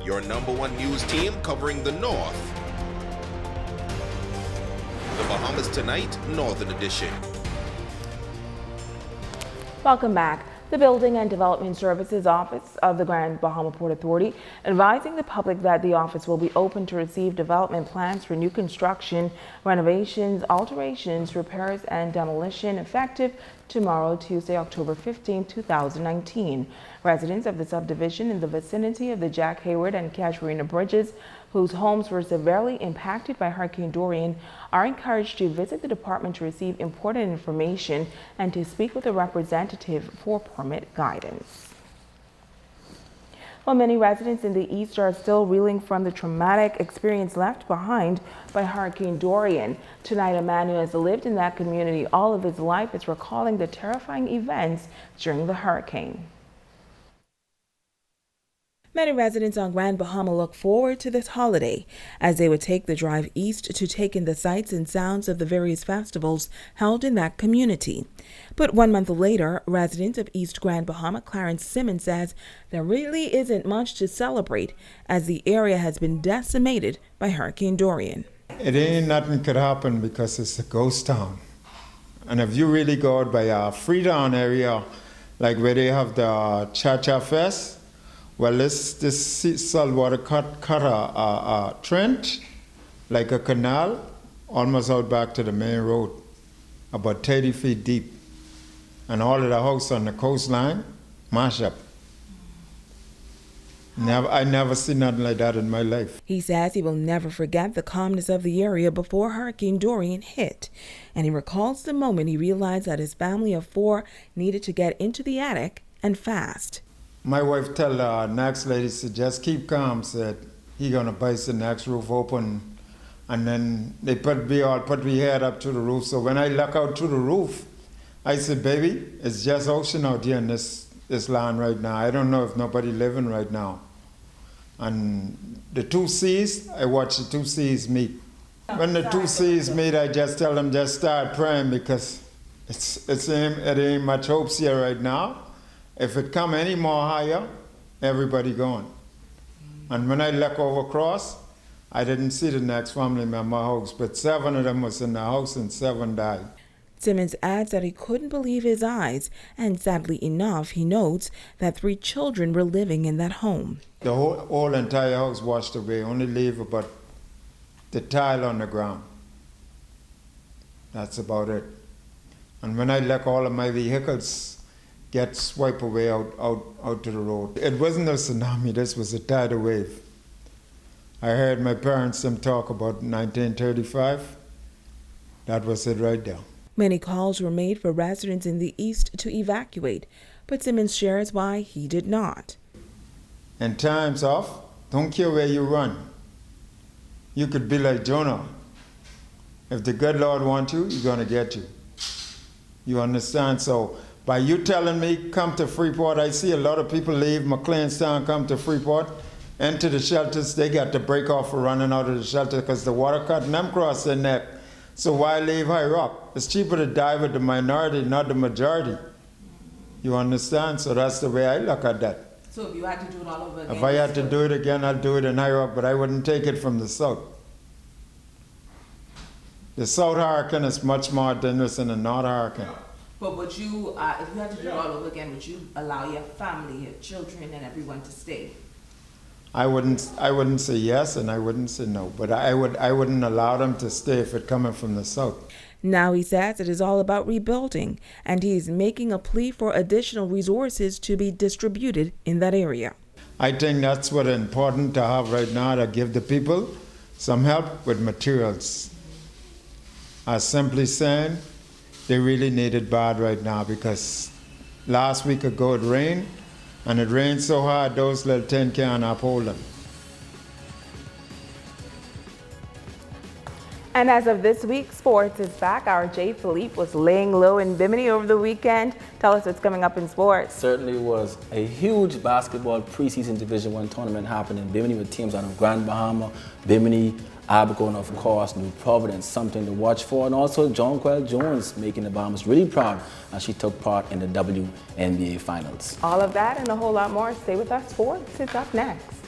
your #1 news team covering the North. The Bahamas Tonight, Northern Edition. Welcome back. The Building and Development Services Office of the Grand Bahama Port Authority advising the public that the office will be open to receive development plans for new construction, renovations, alterations, repairs, and demolition effective tomorrow, Tuesday, October 15, 2019. Residents of the subdivision in the vicinity of the Jack Hayward and Casuarina bridges, whose homes were severely impacted by Hurricane Dorian, are encouraged to visit the department to receive important information and to speak with a representative for permit guidance. While many residents in the East are still reeling from the traumatic experience left behind by Hurricane Dorian, tonight a man who has lived in that community all of his life is recalling the terrifying events during the hurricane. Many residents on Grand Bahama look forward to this holiday as they would take the drive east to take in the sights and sounds of the various festivals held in that community. But 1 month later, resident of East Grand Bahama, Clarence Simmons, says there really isn't much to celebrate as the area has been decimated by Hurricane Dorian. It ain't nothing could happen because it's a ghost town. And if you really go out by Freetown area, like where they have the Cha-Cha Fest, well, this saltwater cut a trench, like a canal, almost out back to the main road, about 30 feet deep. And all of the houses on the coastline, mash up. I never seen nothing like that in my life. He says he will never forget the calmness of the area before Hurricane Dorian hit. And he recalls the moment he realized that his family of 4 needed to get into the attic and fast. My wife tell the next lady, said, just keep calm, said, he gonna bust the next roof open. And then they put me head up to the roof. So when I look out to the roof, I said, baby, it's just ocean out here in this land right now. I don't know if nobody living right now. And the 2 seas, I watch the 2 seas meet. When the 2 seas meet, I just tell them, just start praying because it ain't much hopes here right now. If it come any more higher, everybody gone. And when I look over across, I didn't see the next family member house, but 7 of them was in the house and 7 died. Simmons adds that he couldn't believe his eyes, and sadly enough, he notes that 3 children were living in that home. The whole entire house washed away, only leave about the tile on the ground. That's about it. And when I look, all of my vehicles get swiped away out to the road. It wasn't a tsunami, this was a tidal wave. I heard my parents them talk about 1935. That was it right there. Many calls were made for residents in the East to evacuate, but Simmons shares why he did not. In times of, don't care where you run. You could be like Jonah. If the good Lord wants you, he's gonna get you. You understand? So by you telling me, come to Freeport, I see a lot of people leave McLeanstown, come to Freeport, enter the shelters, they got to break off for running out of the shelter because the water cutting them across their neck. So why leave higher up? It's cheaper to die with the minority, not the majority. You understand? So that's the way I look at that. So if you had to do it all over again? If I had to do it again, I'd do it in higher up, but I wouldn't take it from the south. The South Hurricane is much more dangerous than the North Hurricane. But would you, if you had to do it all over again, would you allow your family, your children, and everyone to stay? I wouldn't say yes, and I wouldn't say no, but I wouldn't allow them to stay if it's coming from the south. Now he says it is all about rebuilding, and he's making a plea for additional resources to be distributed in that area. I think that's what's important to have right now, to give the people some help with materials. I'm simply saying they really need it bad right now because last week ago it rained, and it rained so hard those little tin cans uphold them. And as of this week, sports is back. Our Jay Philippe was laying low in Bimini over the weekend. Tell us what's coming up in sports. Certainly was a huge basketball preseason Division I tournament happening in Bimini with teams out of Grand Bahama, Bimini, Abaco, and of course New Providence, something to watch for. And also Jonquel Jones making the Bahamas really proud as she took part in the WNBA Finals. All of that and a whole lot more. Stay with us. Sports is up next.